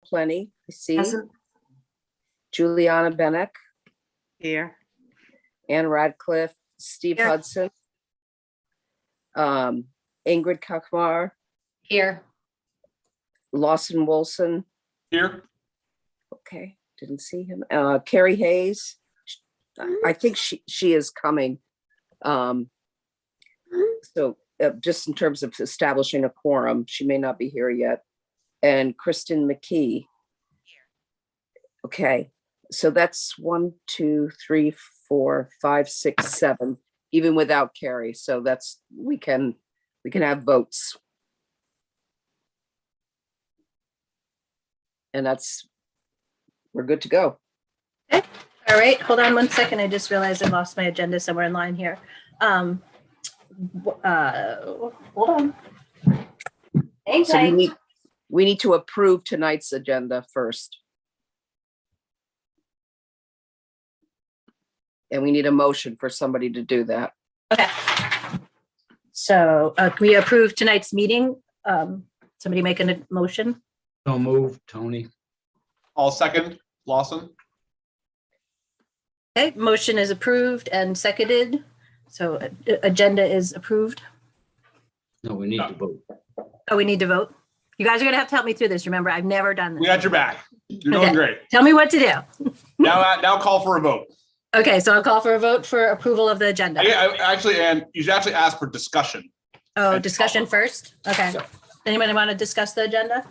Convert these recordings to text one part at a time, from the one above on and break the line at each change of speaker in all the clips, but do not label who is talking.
Plenty, I see.
Present.
Juliana Bennick,
Here.
Ann Radcliffe, Steve
Here.
Hudson. Ingrid Kakmar,
Here.
Lawson Wilson.
Here.
Okay, didn't see him. Carrie Hayes. I think she is coming. So just in terms of establishing a quorum, she may not be here yet. And Kristen McKee. Okay, so that's 1, 2, 3, 4, 5, 6, 7, even without Carrie. So that's, we can have votes. And we're good to go.
All right, hold on 1 second. I just realized I lost my agenda somewhere in line here. Hold on. Hang
So
tight.
we need to approve tonight's agenda first. And we need a motion for somebody to do that.
Okay. So can we approve tonight's meeting? Somebody making a motion?
So move, Tony.
All second, Lawson.
Okay, motion is approved and seconded. So agenda is approved.
No, we need to vote.
Oh, we need to vote. You guys are gonna have to help me through this. Remember, I've never done
We
this.
got your back. You're doing
Okay.
great.
Tell me what to do.
Now call for a vote.
Okay, so I'll call for a vote for approval of the agenda.
And you should actually ask for discussion.
Oh, discussion first? Okay. Anybody want to discuss the agenda?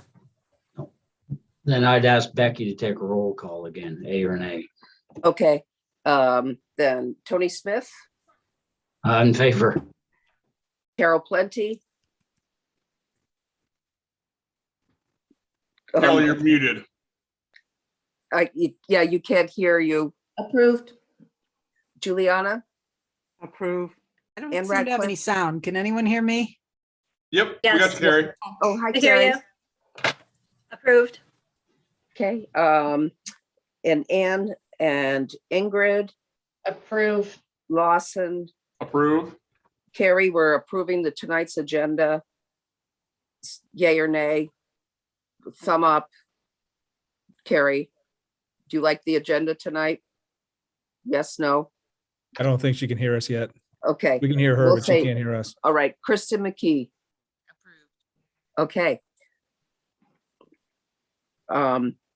Then I'd ask Becky to take a roll call again, A or an A.
Okay, then Tony Smith,
In favor.
Carol Plenty.
Carol, you're muted.
Yeah, you can't hear you.
Approved.
Juliana,
Approve. I don't
And
seem to have
Radcliffe?
any sound. Can anyone hear me?
Yep, we
Yes.
got you, Carrie.
oh, hi,
I hear
Carrie.
you. Approved.
Okay, and Ann and Ingrid,
Approve.
Lawson,
Approve.
Carrie, we're approving tonight's agenda. Yay or nay? Thumb up. Carrie, do you like the agenda tonight? Yes, no?
I don't think she can hear us yet.
Okay,
We can hear her,
We'll
but
say-
she can't hear us.
all right, Kristen McKee. Okay.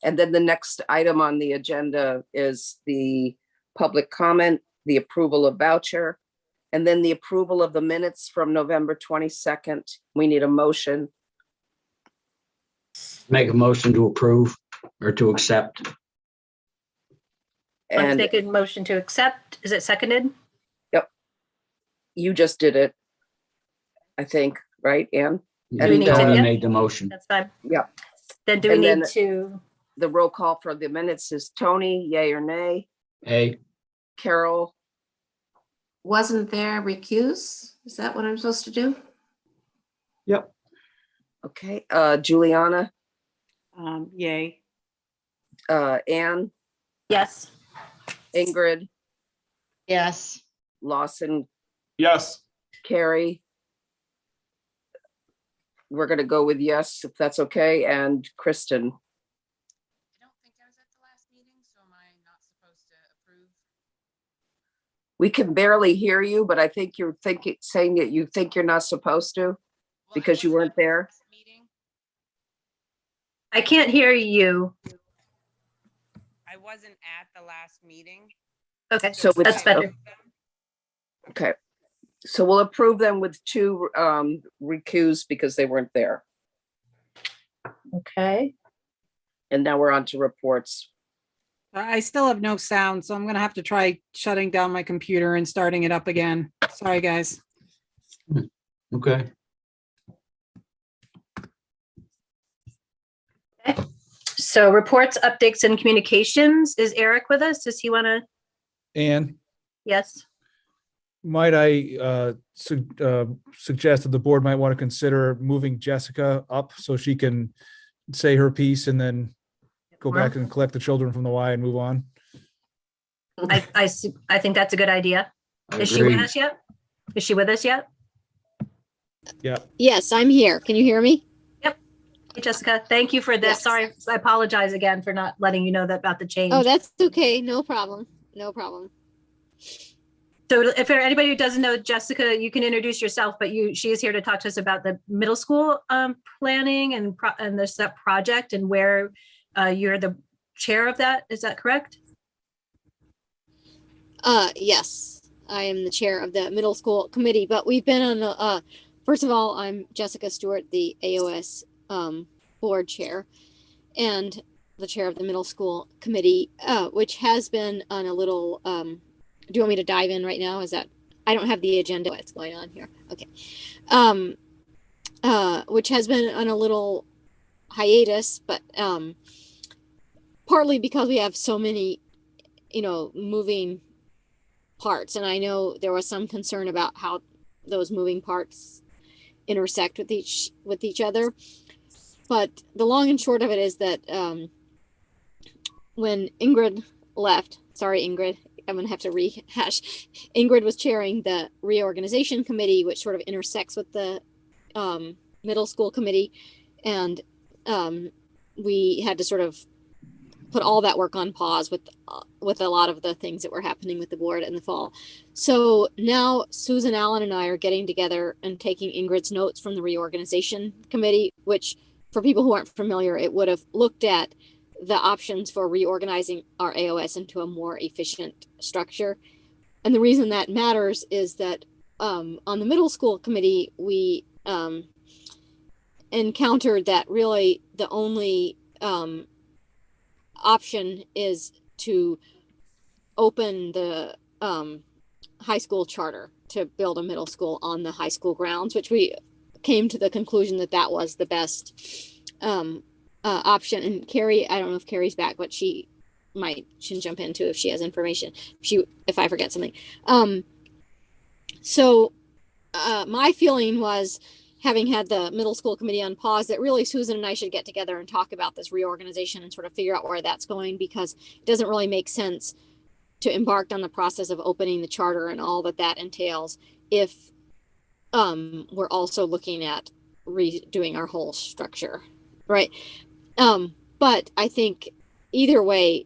And then the next item on the agenda is the public comment, the approval of voucher, and then the approval of the minutes from November 22nd. We need a motion.
Make a motion to approve or to accept.
Want to
And
make a motion to accept? Is it seconded?
you just did it, I think, right, Ann?
Do we need to-
Tony
yeah.
made the motion.
That's fine.
Yeah.
Then do we
And
need
then-
to,
The roll call for the minutes is Tony, yay or nay?
A.
Carol,
Wasn't there recuse? Is that what I'm supposed to do?
Yep.
okay, Juliana,
Yay.
Ann,
yes.
Ingrid,
Yes.
Lawson,
Yes.
Carrie. We're gonna go with yes, if that's okay, and Kristen.
I don't think I was at the last meeting, so am I not supposed to approve?
We can barely hear you, but I think you're saying that you think you're not supposed to
Well, I
because you
wasn't
weren't
at the
there.
last meeting.
I can't hear you.
I wasn't at the last meeting.
Okay,
So with-
that's better.
Okay, so we'll approve them with 2 recused because they weren't there.
Okay.
And now we're on to reports.
I still have no sound, so I'm gonna have to try shutting down my computer and starting it up again. Sorry, guys.
Okay.
So reports, updates, and communications. Is Eric with us? Does he want to?
And
Yes.
might I suggest that the board might want to consider moving Jessica up so she can say her piece and then go back and collect the children from the Y and move on?
I think that's a good idea.
I
Is she with
agree.
us yet? Is she with us yet?
Yeah.
Yes, I'm here. Can you hear me?
Yep. Hey, Jessica, thank you for this.
Yes.
Sorry, I apologize again for not letting you know that about the change.
Oh, that's okay. No problem. No problem.
So if there anybody who doesn't know Jessica, you can introduce yourself, but she is here to talk to us about the middle school planning and there's that project and where you're the chair of that. Is that correct?
Yes, I am the chair of the middle school committee, but we've been on the, first of all, I'm Jessica Stewart, the AOS board chair and the chair of the middle school committee, which has been on a little, do you want me to dive in right now? Is that, I don't have the agenda, what's going on here. Okay. Which has been on a little hiatus, but partly because we have so many, moving parts. And I know there was some concern about how those moving parts intersect with each other. But the long and short of it is that when Ingrid left, sorry, Ingrid, I'm going to have to rehash. Ingrid was chairing the reorganization committee, which sort of intersects with the middle school committee. And we had to sort of put all that work on pause with a lot of the things that were happening with the board in the fall. So now Susan Allen and I are getting together and taking Ingrid's notes from the reorganization committee, which for people who aren't familiar, it would have looked at the options for reorganizing our AOS into a more efficient structure. And the reason that matters is that on the middle school committee, we encountered that really the only option is to open the high school charter to build a middle school on the high school grounds, which we came to the conclusion that that was the best option. And Carrie, I don't know if Carrie's back, but she can jump in too if she has information, if I forget something. So my feeling was, having had the middle school committee on pause, that really Susan and I should get together and talk about this reorganization and sort of figure out where that's going, because it doesn't really make sense to embark on the process of opening the charter and all that entails if we're also looking at redoing our whole structure, right? But I think either way,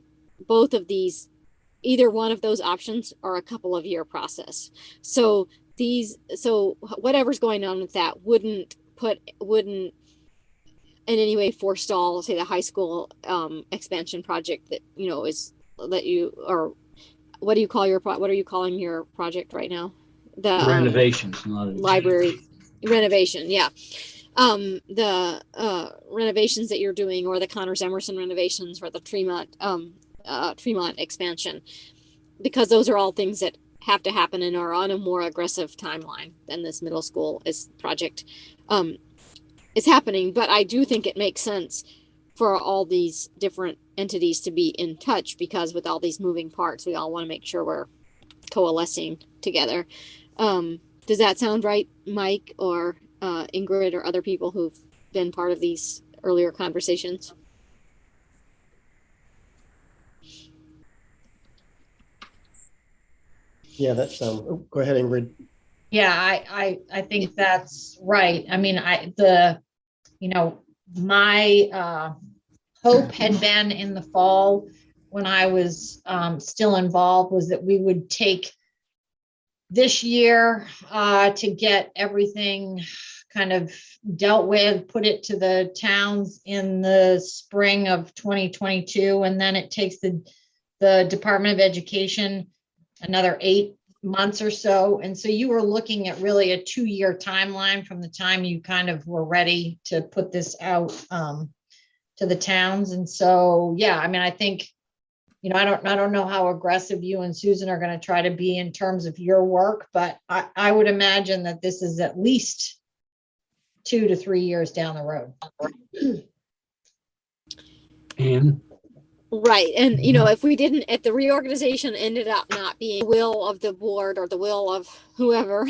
either one of those options are a couple of year process. So whatever's going on with that wouldn't in any way forestall, say, the high school expansion project that what are you calling your project right now? The
Renovations, not
library renovation. Yeah. The renovations that you're doing, or the Connors Emerson renovations, or the Tremont expansion, because those are all things that have to happen and are on a more aggressive timeline than this middle school project is happening. But I do think it makes sense for all these different entities to be in touch, because with all these moving parts, we all want to make sure we're coalescing together. Does that sound right, Mike, or Ingrid, or other people who've been part of these earlier conversations?
Yeah, that's go ahead, Ingrid.
Yeah, I think that's right. I mean, my hope had been in the fall, when I was still involved, was that we would take this year to get everything kind of dealt with, put it to the towns in the spring of 2022, and then it takes the Department of Education another 8 months or so. And so you were looking at really a 2-year timeline from the time you kind of were ready to put this out to the towns. And so, yeah, I mean, I think, I don't know how aggressive you and Susan are going to try to be in terms of your work, but I would imagine that this is at least 2 to 3 years down the road.
And
Right. And, if the reorganization ended up not being the will of the board or the will of whoever,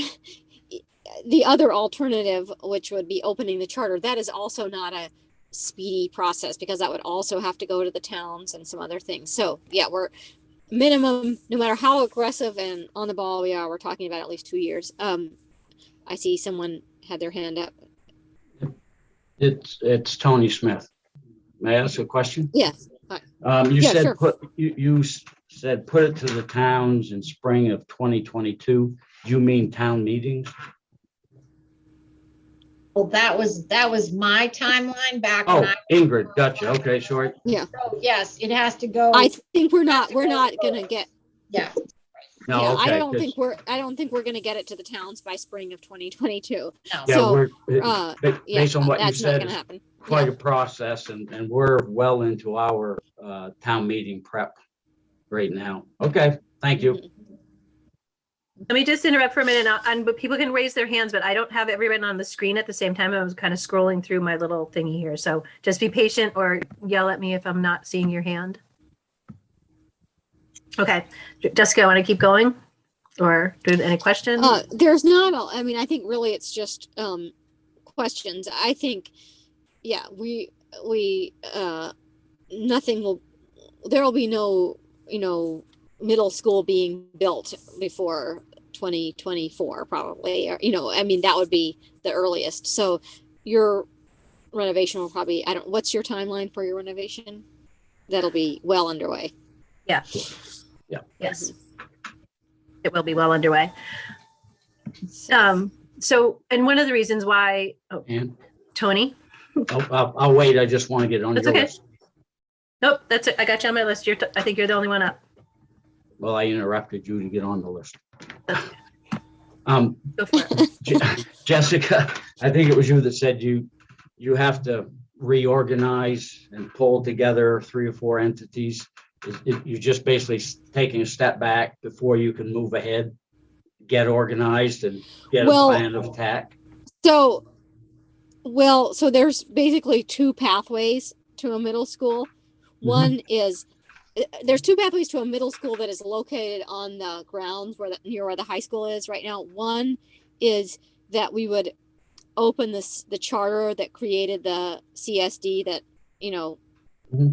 the other alternative, which would be opening the charter, that is also not a speedy process, because that would also have to go to the towns and some other things. So yeah, we're minimum, no matter how aggressive and on the ball we are, we're talking about at least 2 years. I see someone had their hand up.
I It's Tony Smith. May I ask a question?
Yes.
You
Yeah,
said
sure.
you said put it to the towns in spring of 2022. Do you mean town meetings?
Well, that was my timeline back when
Oh, Ingrid, gotcha. Okay, sorry.
Yeah.
yes, it has to go.
I think we're not gonna get,
Yeah,
No,
yeah,
okay.
I don't think we're gonna get it to the towns by spring of 2022.
no.
Yeah,
So,
we're,
Yeah,
based on what you
that's not
said,
gonna
it's
happen.
quite a process and we're well into our town meeting prep right now. Okay, thank you.
Mhm.
Let me just interrupt for a minute, but people can raise their hands, but I don't have everyone on the screen at the same time. I was kind of scrolling through my little thingy here. So just be patient or yell at me if I'm not seeing your hand. Okay, Jessica, want to keep going? Or do any questions?
There's not, I mean, I think really it's just, questions. I think, yeah, there'll be no, middle school being built before 2024 probably, or, I mean, that would be the earliest. So your renovation will probably, what's your timeline for your renovation? That'll be well underway.
Yeah.
Yeah.
Yes. It will be well underway. So, and one of the reasons why,
And
Tony,
I'll wait. I just want to get on
That's
your
okay.
list.
nope, that's it. I got you on my list. I think you're the only one up.
Well, I interrupted you to get on the list.
Go for it.
Jessica, I think it was you that said you have to reorganize and pull together 3 or 4 entities. You're just basically taking a step back before you can move ahead, get organized and get a plan of attack.
So there's basically 2 pathways to a middle school. One is, there's 2 pathways to a middle school that is located on the grounds near where the high school is right now. One is that we would open the charter that created the CSD that,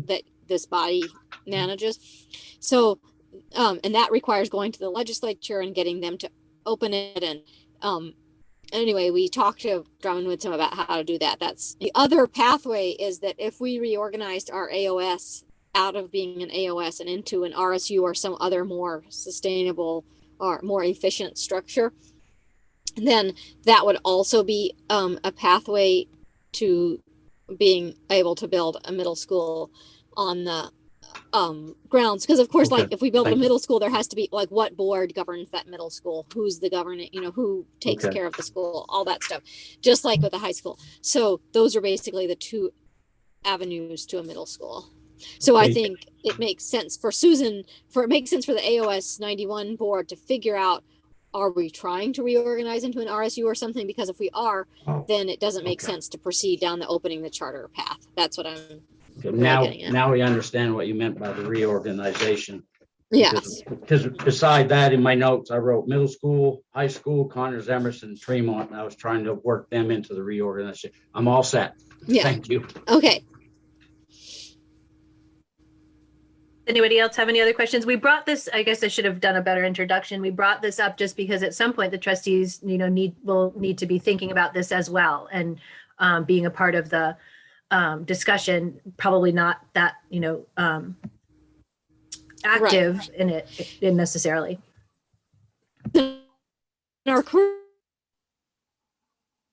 that this body manages. So, and that requires going to the legislature and getting them to open it. And, anyway, we talked to Drummond with some about how to do that. That's the other pathway, is that if we reorganized our AOS out of being an AOS and into an RSU or some other more sustainable or more efficient structure, then that would also be a pathway to being able to build a middle school on the grounds. Because of course,
Okay.
like if we build
Thank
a
you.
middle school, there has to be like, what board governs that middle school? Who's the government, who takes
Okay.
care of the school, all that stuff, just like with the high school. So those are basically the 2 avenues to a middle school. So I
Okay.
think it makes sense for it makes sense for the AOS 91 board to figure out, are we trying to reorganize into an RSU or something? Because if we are,
Oh,
then it doesn't make
okay.
sense to proceed down the opening the charter path. That's what I'm
Okay,
really
now,
getting at.
now we understand what you meant by the reorganization.
Yes.
Because beside that, in my notes, I wrote middle school, high school, Connors, Emerson, Tremont, and I was trying to work them into the reorganization. I'm all set.
Yeah.
Thank you.
Okay.
Anybody else have any other questions? We brought this, I guess I should have done a better introduction. We brought this up just because at some point the trustees, will need to be thinking about this as well, and being a part of the discussion, probably not that, active in it necessarily.
Our current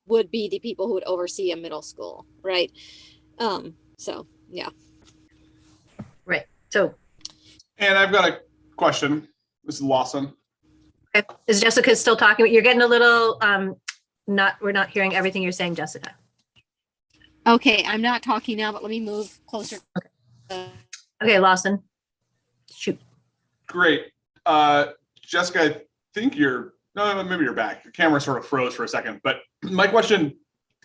would be the people who would oversee a middle school, right? So yeah.
Right. So,
And I've got a question. This is Lawson.
okay. Is Jessica still talking? You're getting a little, we're not hearing everything you're saying, Jessica.
Okay, I'm not talking now, but let me move closer.
Okay, Lawson. Shoot.
Great. Jessica, I think no, maybe you're back. Your camera sort of froze for a second. But my question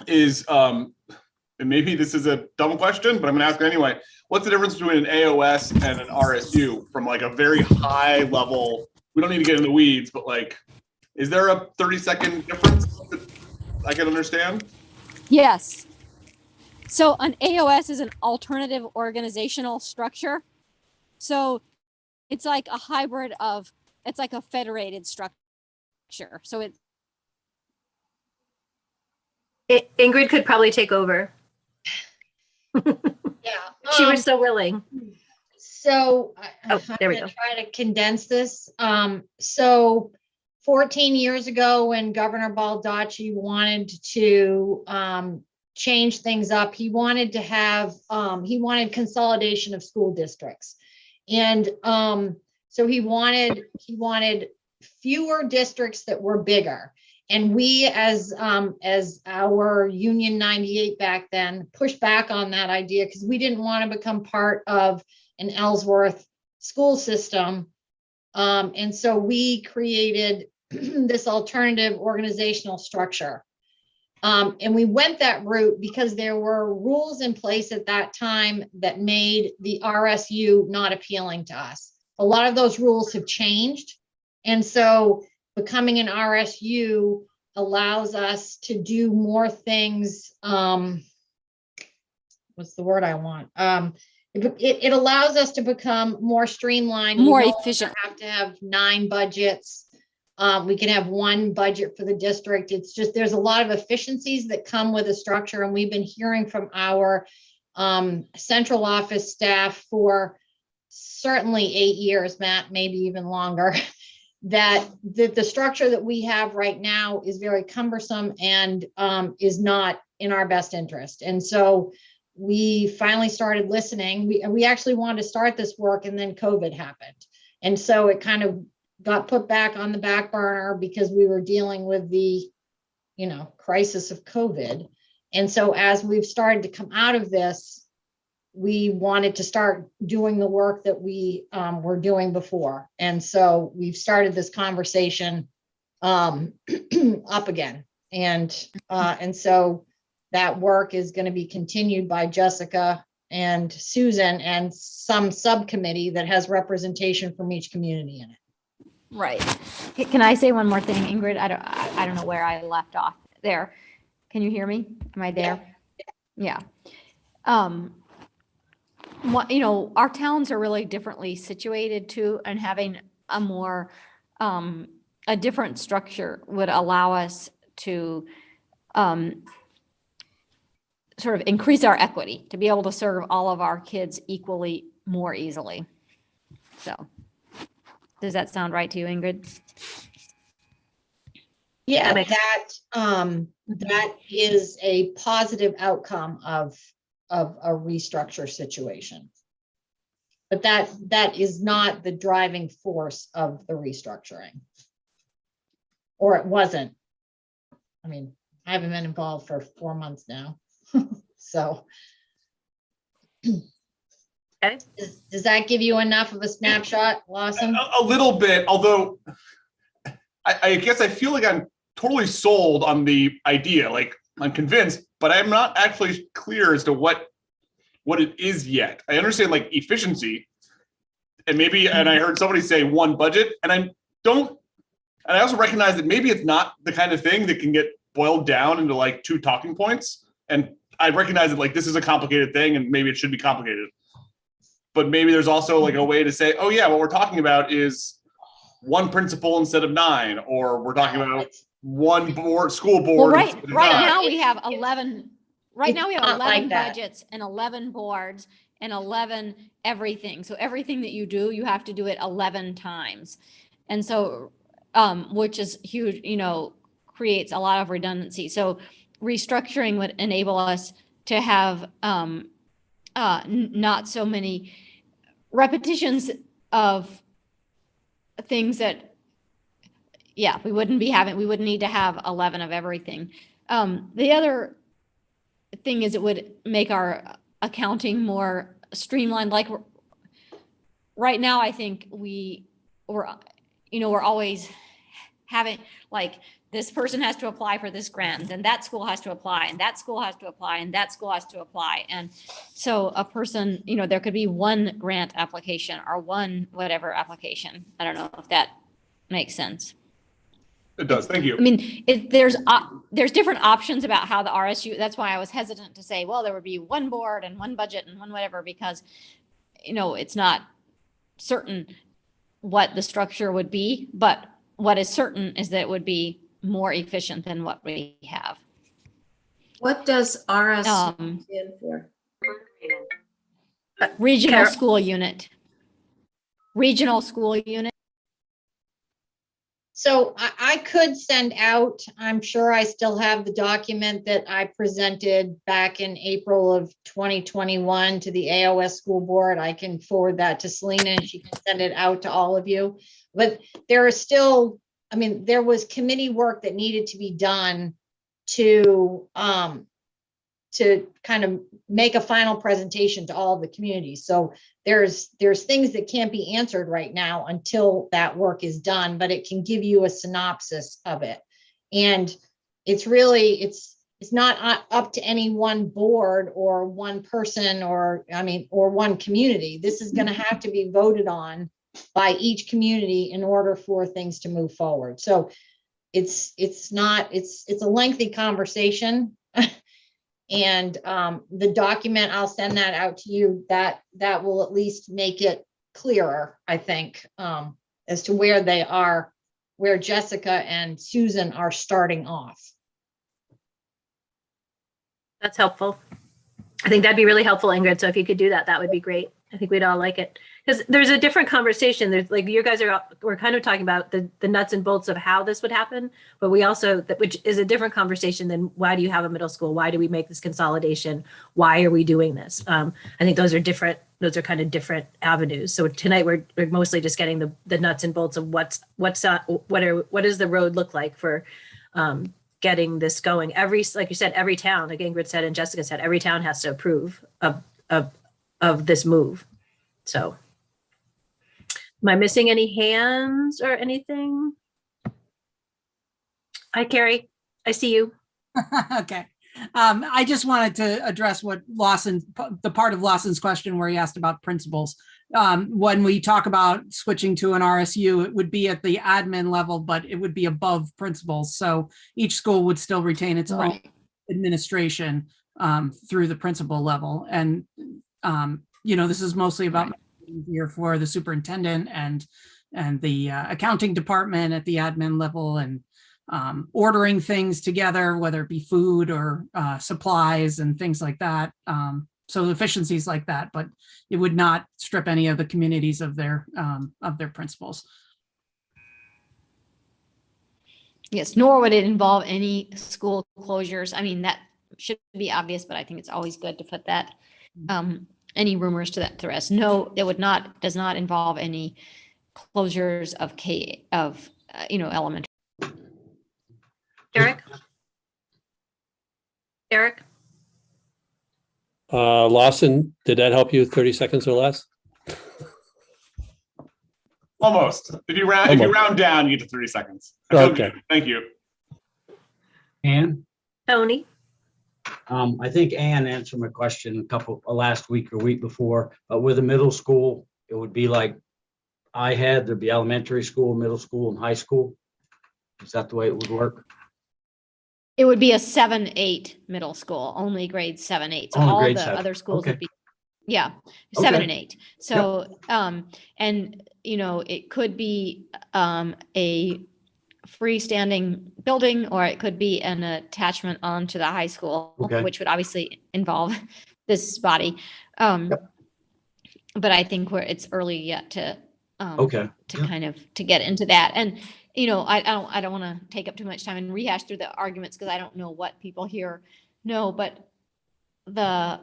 is, and maybe this is a dumb question, but I'm going to ask it anyway. What's the difference between an AOS and an RSU from like a very high level? We don't need to get in the weeds, but like, is there a 30-second difference that I can understand?
Yes. So an AOS is an alternative organizational structure. So it's like a hybrid it's like a federated structure. So
Ingrid could probably take over.
Yeah.
She was so willing.
So
Oh, there we
I'm
go.
gonna try to condense this. So 14 years ago, when Governor Baldacci wanted to change things up, he wanted to have he wanted consolidation of school districts, and so he wanted fewer districts that were bigger. And we, as our Union 98 back then, pushed back on that idea because we didn't want to become part of an Ellsworth school system. And so we created this alternative organizational structure. And we went that route because there were rules in place at that time that made the RSU not appealing to us. A lot of those rules have changed. And so becoming an RSU allows us to do more things. What's the word I want? It allows us to become more streamlined.
More
We no longer
efficient.
have to have 9 budgets. We can have 1 budget for the district. It's just, there's a lot of efficiencies that come with a structure. And we've been hearing from our central office staff for certainly 8 years, Matt, maybe even longer, that the structure that we have right now is very cumbersome and is not in our best interest. And so we finally started listening. We actually wanted to start this work, and then COVID happened. And so it kind of got put back on the back burner because we were dealing with the, crisis of COVID. And so as we've started to come out of this, we wanted to start doing the work that we were doing before. And so we've started this conversation up again. And so that work is going to be continued by Jessica and Susan and some subcommittee that has representation from each community in it.
Right. Can I say one more thing, Ingrid? I don't know where I left off there. Can you hear me? Am I there? Yeah. Our towns are really differently situated too, and having a more, a different structure would allow us to sort of increase our equity, to be able to serve all of our kids equally, more easily. So, does that sound right to you, Ingrid?
Yeah, that is a positive outcome of a restructure situation. But that is not the driving force of the restructuring. Or it wasn't. I mean, I haven't been involved for 4 months now. So.
Okay.
Does that give you enough of a snapshot, Lawson?
A little bit, although I guess I feel like I'm totally sold on the idea. Like, I'm convinced, but I'm not actually clear as to what it is yet. I understand like efficiency, and I heard somebody say 1 budget, and I also recognize that maybe it's not the kind of thing that can get boiled down into like 2 talking points. And I recognize that like this is a complicated thing, and maybe it should be complicated. But maybe there's also like a way to say, oh yeah, what we're talking about is 1 principal instead of 9, or we're talking about 1 school board.
Well, right now we have 11. Right now we have 11
like
budgets and 11 boards and 11 everything. So everything that you do, you have to do it 11 times. And so, which is huge, creates a lot of redundancy. So restructuring would enable us to have not so many repetitions of things that, we wouldn't need to have 11 of everything. The other thing is it would make our accounting more streamlined. Like right now, I think we're always having like, this person has to apply for this grant, and that school has to apply, and that school has to apply, and that school has to apply. And so a person, there could be 1 grant application or 1 whatever application. I don't know if that makes sense.
It does. Thank you.
I mean, there's different options about how the RSU, that's why I was hesitant to say, well, there would be 1 board and 1 budget and 1 whatever, because, it's not certain what the structure would be, but what is certain is that it would be more efficient than what we have.
What does RSU stand for?
Regional
Carol-
school unit. Regional school unit.
So I could send out, I'm sure I still have the document that I presented back in April of 2021 to the AOS school board. I can forward that to Selena and she can send it out to all of you. But there are still, I mean, there was committee work that needed to be done to kind of make a final presentation to all of the communities. So there's things that can't be answered right now until that work is done, but it can give you a synopsis of it. And it's really, it's not up to any one board or one person or one community. This is going to have to be voted on by each community in order for things to move forward. So it's a lengthy conversation. And the document, I'll send that out to you, that will at least make it clearer, I think, as to where they are, where Jessica and Susan are starting off.
That's helpful. I think that'd be really helpful, Ingrid. So if you could do that, that would be great. I think we'd all like it. Because there's a different conversation. There's like you guys we're kind of talking about the nuts and bolts of how this would happen, but we also, which is a different conversation than why do you have a middle school? Why do we make this consolidation? Why are we doing this? I think those are different. Those are kind of different avenues. So tonight we're mostly just getting the nuts and bolts of what does the road look like for getting this going. Like you said, every town, like Ingrid said and Jessica said, every town has to approve of this move. So am I missing any hands or anything? Hi, Carrie. I see you.
Okay. I just wanted to address what the part of Lawson's question where he asked about principals. When we talk about switching to an RSU, it would be at the admin level, but it would be above principals. So each school would still retain its own administration through the principal level. And, this is mostly about here for the superintendent and the accounting department at the admin level and ordering things together, whether it be food or supplies and things like that. So efficiencies like that, but it would not strip any of the communities of their principals.
Yes, nor would it involve any school closures. I mean, that should be obvious, but I think it's always good to put that, any rumors to the rest. No, it does not involve any closures of elementary.
Eric?
Lawson, did that help you 30 seconds or less?
Almost. If you round down, you get to 30 seconds.
Okay.
Thank you.
Ann?
Tony?
I think Ann answered my question last week or week before, but with a middle school, it would be like there'd be elementary school, middle school, and high school. Is that the way it would work?
It would be a 7-8 middle school, only grades 7-8. So all the other schools would be, 7 and 8. So, it could be a freestanding building, or it could be an attachment onto the high school, which would obviously involve this body. But I think it's early yet to kind of to get into that. And I don't want to take up too much time and rehash through the arguments because I don't know what people here know, but the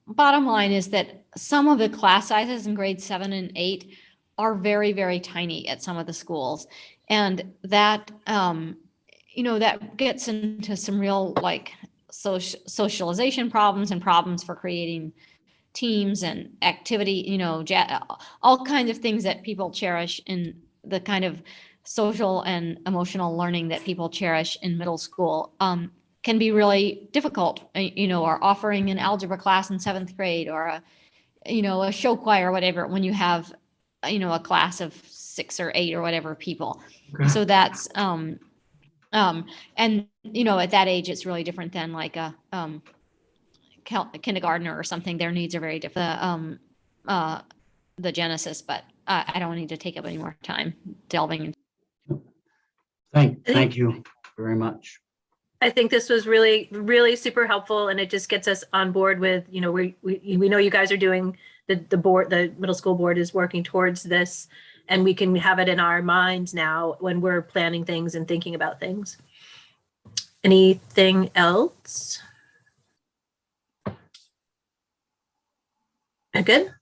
bottom line is that some of the class sizes in grades 7 and 8 are very, very tiny at some of the schools. And that, that gets into some real socialization problems and problems for creating teams and activity, all kinds of things that people cherish in the kind of social and emotional learning that people cherish in middle school can be really difficult, or offering an algebra class in 7th grade or a show choir or whatever, when you have, a class of 6 or 8 or whatever people. So that's, and at that age, it's really different than like a kindergartner or something. Their needs are very different, the genesis, but I don't need to take up any more time delving into.
Thank you very much.
I think this was really, really super helpful, and it just gets us on board with, you know, we know you guys are doing, the board, the middle school board is working towards this, and we can have it in our minds now when we're planning things and thinking about things. Anything else? Good.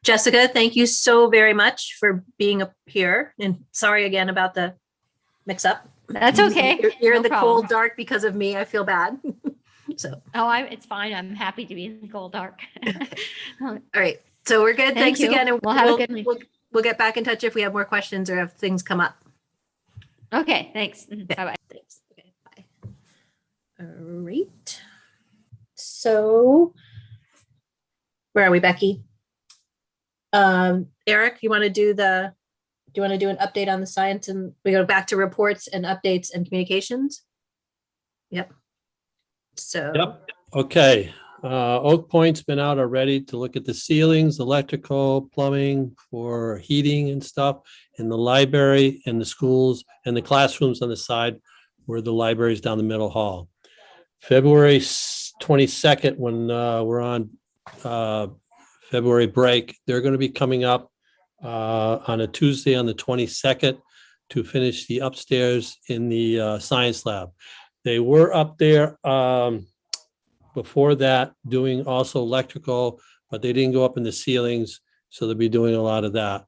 Jessica, thank you so very much for being up here, and sorry again about the mix up.
That's okay.
You're in
No
the
problem.
cold dark because of me. I feel bad. So,
Oh, it's fine. I'm happy to be in the cold dark.
all right. So we're good.
Thank
Thanks
you.
again. And
Well, have a good week.
we'll get back in touch if we have more questions or if things come up.
Okay, thanks. Bye-bye.
Thanks. Okay, bye. All right. So where are we, Becky? Eric, you want to do an update on the science, and we go back to reports and updates and communications? Yep. So.
Yep. Okay. Oak Point's been out already to look at the ceilings, electrical, plumbing for heating and stuff in the library and the schools and the classrooms on the side where the library is down the middle hall. February 22nd, when we're on February break, they're going to be coming up on a Tuesday on the 22nd to finish the upstairs in the science lab. They were up there before that doing also electrical, but they didn't go up in the ceilings, so they'll be doing a lot of that.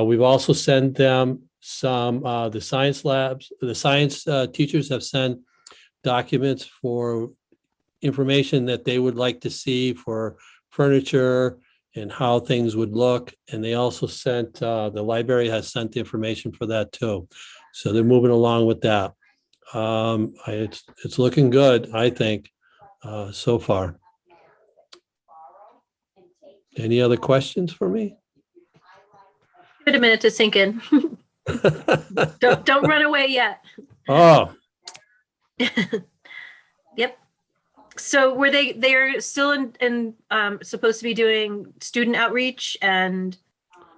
We've also sent them some, the science labs, the science teachers have sent documents for information that they would like to see for furniture and how things would look. And they also sent, the library has sent information for that too. So they're moving along with that. It's looking good, I think, so far. Any other questions for me?
Give it a minute to sink in. Don't run away yet.
Oh,
Yep. So were they're still in supposed to be doing student outreach, and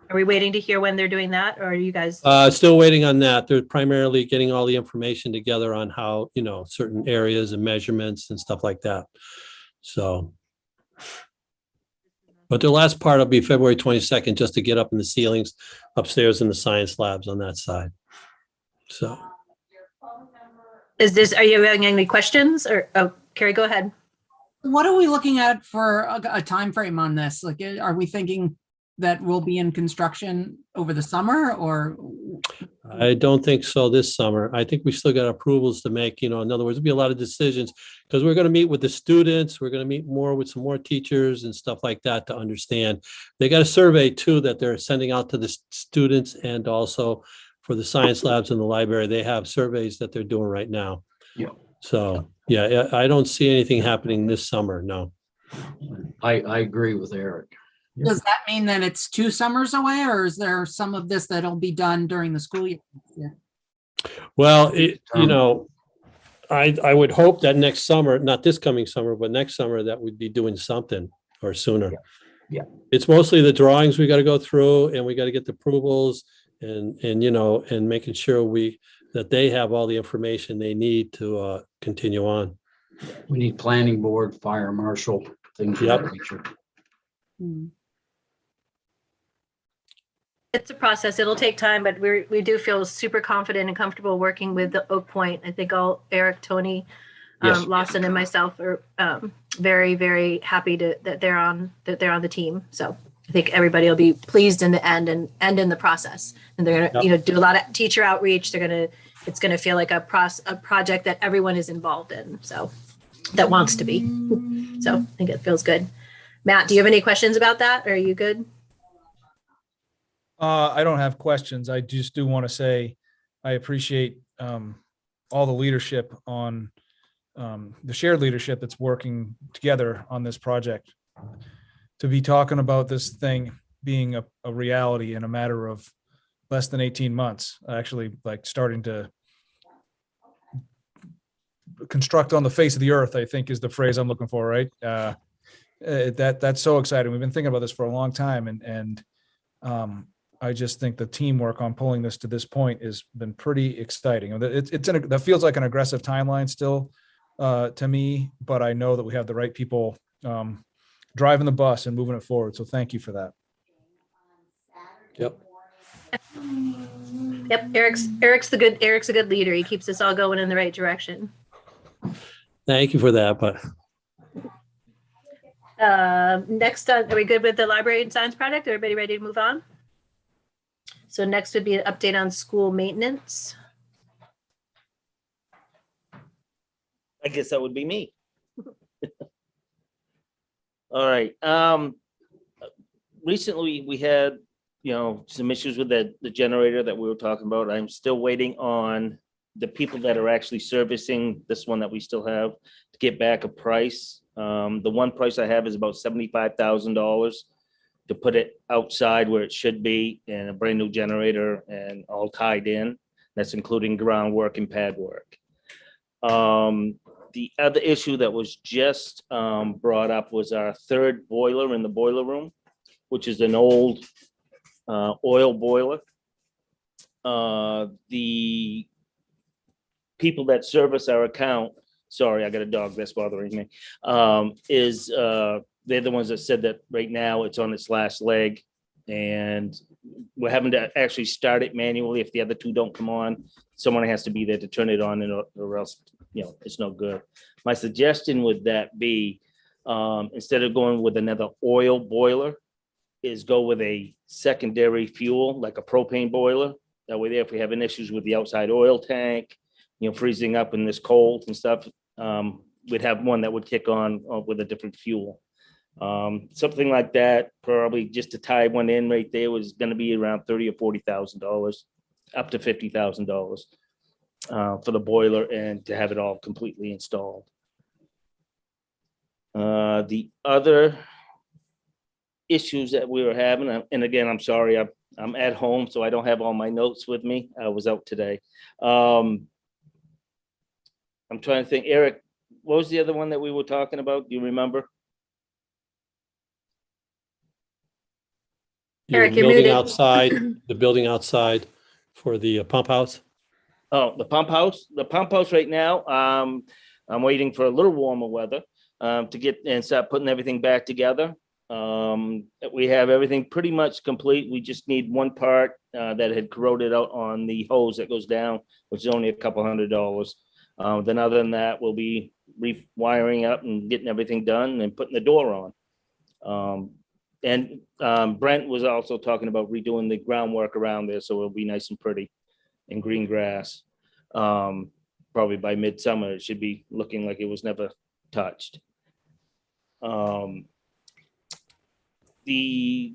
are we waiting to hear when they're doing that, or are you guys?
still waiting on that. They're primarily getting all the information together on how, you know, certain areas and measurements and stuff like that. So. But the last part will be February 22nd, just to get up in the ceilings upstairs in the science labs on that side. So.
Are you having any questions, or, oh, Carrie, go ahead.
What are we looking at for a time frame on this? Like, are we thinking that we'll be in construction over the summer, or?
I don't think so this summer. I think we still got approvals to make, you know, in other words, there'll be a lot of decisions because we're going to meet with the students. We're going to meet more with some more teachers and stuff like that to understand. They got a survey too that they're sending out to the students, and also for the science labs in the library, they have surveys that they're doing right now.
Yeah.
So, yeah, I don't see anything happening this summer. No.
I agree with Eric.
Does that mean that it's 2 summers away, or is there some of this that'll be done during the school year? Yeah.
Well, you know, I would hope that next summer, not this coming summer, but next summer, that we'd be doing something or sooner.
Yeah.
It's mostly the drawings we got to go through, and we got to get the approvals and, you know, and making sure that they have all the information they need to continue on.
We need planning board, fire marshal, things of that nature.
It's a process. It'll take time, but we do feel super confident and comfortable working with the Oak Point. I think Eric, Tony,
Yes.
Lawson, and myself are very, very happy that they're on the team. So I think everybody will be pleased in the end and in the process. And they're gonna, you know, do a lot of teacher outreach. It's gonna feel like a project that everyone is involved in. So that wants to be. So I think it feels good. Matt, do you have any questions about that? Or are you good?
I don't have questions. I just do want to say I appreciate all the leadership on the shared leadership that's working together on this project. To be talking about this thing being a reality in a matter of less than 18 months, actually like starting to construct on the face of the earth, I think is the phrase I'm looking for, right? That's so exciting. We've been thinking about this for a long time, and I just think the teamwork on pulling this to this point has been pretty exciting. That feels like an aggressive timeline still to me, but I know that we have the right people driving the bus and moving it forward. So thank you for that.
Yep.
Yep, Eric's a good leader. He keeps us all going in the right direction.
Thank you for that, but
Next, are we good with the library and science project? Everybody ready to move on? So next would be an update on school maintenance.
I guess that would be me. All right. Recently we had, some issues with the generator that we were talking about. I'm still waiting on the people that are actually servicing this one that we still have to get back a price. The one price I have is about $75,000 to put it outside where it should be, and a brand new generator and all tied in. That's including groundwork and pad work. The other issue that was just brought up was our third boiler in the boiler room, which is an old oil boiler. The people that service our account, sorry, I got a dog that's bothering me, they're the ones that said that right now it's on its last leg, and we're having to actually start it manually. If the other two don't come on, someone has to be there to turn it on, or else, it's no good. My suggestion would that be, instead of going with another oil boiler, is go with a secondary fuel, like a propane boiler. That way there, if we're having issues with the outside oil tank, freezing up in this cold and stuff, we'd have one that would kick on with a different fuel. Something like that, probably just to tie one in right there, was going to be around $30,000 or $40,000, up to $50,000 for the boiler, and to have it all completely installed. The other issues that we were having, and again, I'm sorry, I'm at home, so I don't have all my notes with me. I was out today. I'm trying to think, Eric, what was the other one that we were talking about? Do you remember?
Eric, you're
building
muted.
outside, the building outside for the pump house.
Oh, the pump house. The pump house right now, I'm waiting for a little warmer weather to get and start putting everything back together. We have everything pretty much complete. We just need one part that had corroded out on the hose that goes down, which is only a couple $100. Then other than that, we'll be rewiring up and getting everything done and putting the door on. And Brent was also talking about redoing the groundwork around there, so it'll be nice and pretty and green grass. Probably by midsummer, it should be looking like it was never touched. The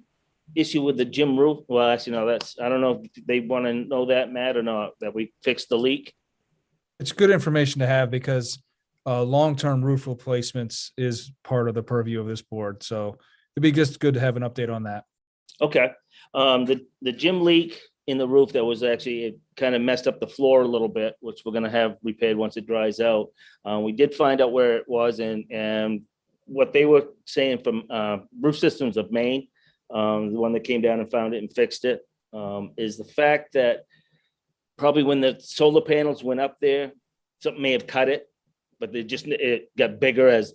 issue with the gym roof, well, actually, no, I don't know if they want to know that, Matt, or not, that we fixed the leak.
It's good information to have because long-term roof replacements is part of the purview of this board. So it'd be just good to have an update on that.
Okay. The gym leak in the roof that was actually, it kind of messed up the floor a little bit, which we're going to have repaired once it dries out. We did find out where it was, and what they were saying from Roof Systems of Maine, the one that came down and found it and fixed it, is the fact that probably when the solar panels went up there, something may have cut it, but it got bigger as,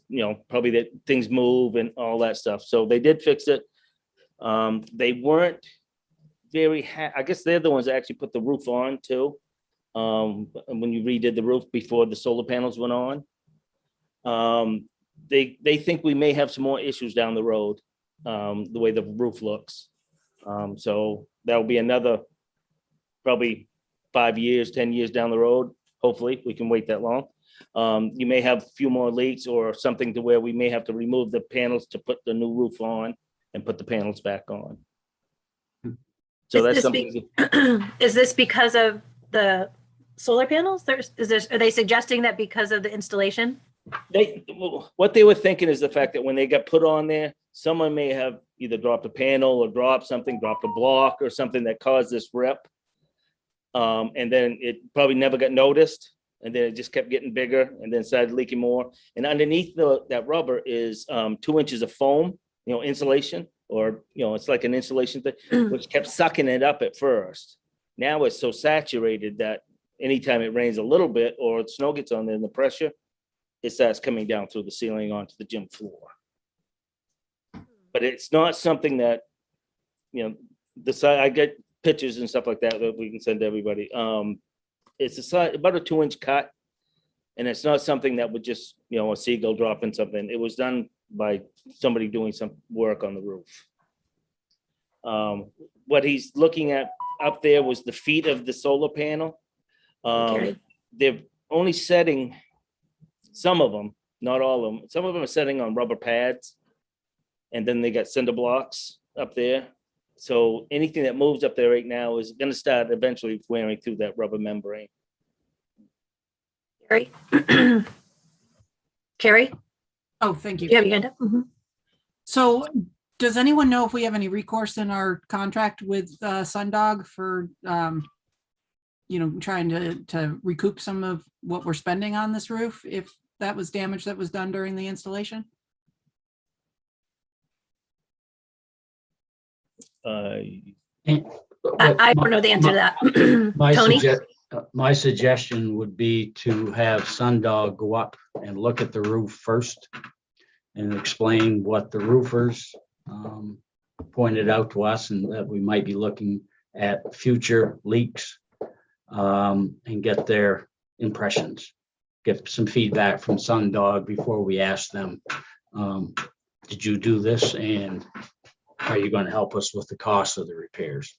probably that things move and all that stuff. So they did fix it. They weren't I guess they're the ones that actually put the roof on too. When you redid the roof before the solar panels went on. They think we may have some more issues down the road, the way the roof looks. So that'll be another probably 5 years, 10 years down the road. Hopefully we can wait that long. You may have a few more leaks or something to where we may have to remove the panels to put the new roof on and put the panels back on. So that's something.
Is this because of the solar panels? Are they suggesting that because of the installation?
What they were thinking is the fact that when they got put on there, someone may have either dropped a panel or dropped a block or something that caused this rip. And then it probably never got noticed. And then it just kept getting bigger and then started leaking more. And underneath that rubber is 2 inches of foam, insulation. or, it's like an insulation thing, which kept sucking it up at first. Now it's so saturated that anytime it rains a little bit or the snow gets on there and the pressure, it starts coming down through the ceiling onto the gym floor. But it's not something that, the side, I get pictures and stuff like that that we can send to everybody. It's about a 2-inch cut. And it's not something that would just, a seagull dropping something. It was done by somebody doing some work on the roof. What he's looking at up there was the feet of the solar panel. They're only setting, some of them, not all of them, some of them are setting on rubber pads. And then they got cinder blocks up there. So anything that moves up there right now is going to start eventually wearing through that rubber membrane.
Carrie? Carrie?
Oh, thank you.
You have your hand up?
So does anyone know if we have any recourse in our contract with Sundog for, trying to recoup some of what we're spending on this roof if that was damage that was done during the installation?
I don't know the answer to that. Tony?
My suggestion would be to have Sundog go up and look at the roof first and explain what the roofers pointed out to us, and that we might be looking at future leaks and get their impressions, get some feedback from Sundog before we ask them, did you do this, and are you going to help us with the cost of the repairs?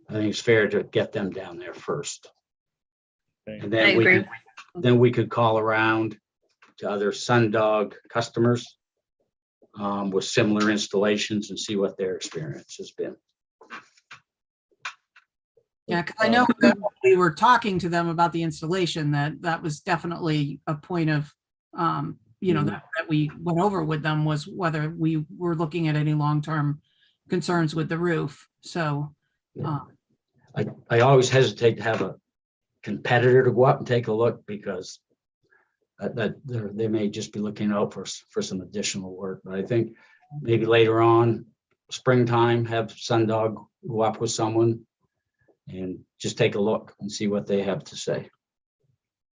I think it's fair to get them down there first. And then we could call around to other Sundog customers with similar installations and see what their experience has been.
Yeah, because I know that when we were talking to them about the installation, that was definitely a point of, that we went over with them, was whether we were looking at any long-term concerns with the roof. So
I always hesitate to have a competitor to go up and take a look, because they may just be looking out for some additional work. But I think maybe later on, springtime, have Sundog go up with someone and just take a look and see what they have to say.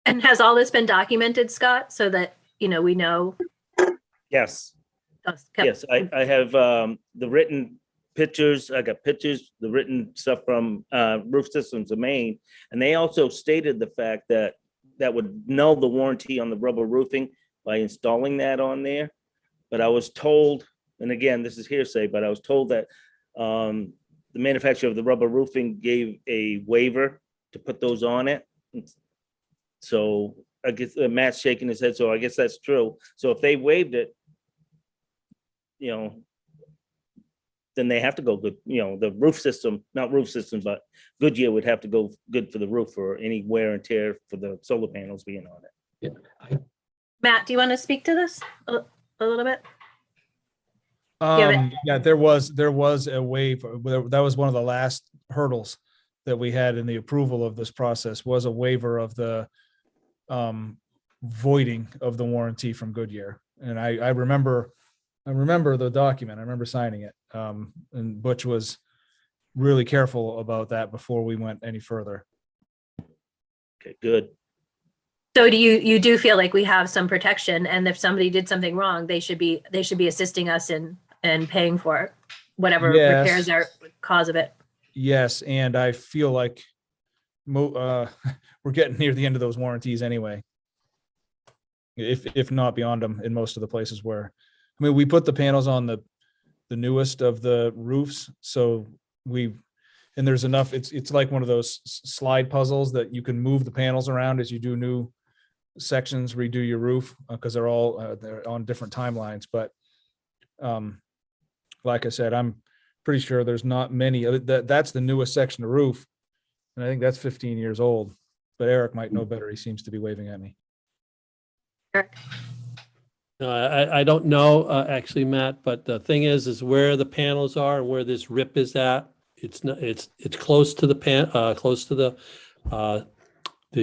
And has all this been documented, Scott, so that, we know?
Yes. Yes, I have the written pictures. I got pictures, the written stuff from Roof Systems of Maine. And they also stated the fact that would null the warranty on the rubber roofing by installing that on there. But I was told, and again, this is hearsay, but I was told that the manufacturer of the rubber roofing gave a waiver to put those on it. So I guess Matt's shaking his head, so I guess that's true. So if they waived it, then they have to go good. The roof system, not Roof Systems, but Goodyear would have to go good for the roof or any wear and tear for the solar panels being on it.
Yeah.
Matt, do you want to speak to this a little bit?
Yeah, there was a waiver. That was one of the last hurdles that we had in the approval of this process, was a waiver of the voiding of the warranty from Goodyear. And I remember the document. I remember signing it. And Butch was really careful about that before we went any further.
Okay, good.
So do you do feel like we have some protection, and if somebody did something wrong, they should be assisting us in paying for whatever repairs are cause of it?
Yes, and I feel like we're getting near the end of those warranties anyway, if not beyond them in most of the places where, we put the panels on the newest of the roofs, so and there's enough, it's like one of those slide puzzles that you can move the panels around as you do new sections, redo your roof, because they're all they're on different timelines. But like I said, I'm pretty sure there's not many. That's the newest section of roof, and I think that's 15 years old. But Eric might know better. He seems to be waving at me.
Eric?
No, I don't know, actually, Matt, but the thing is where the panels are and where this rip is at, it's close to the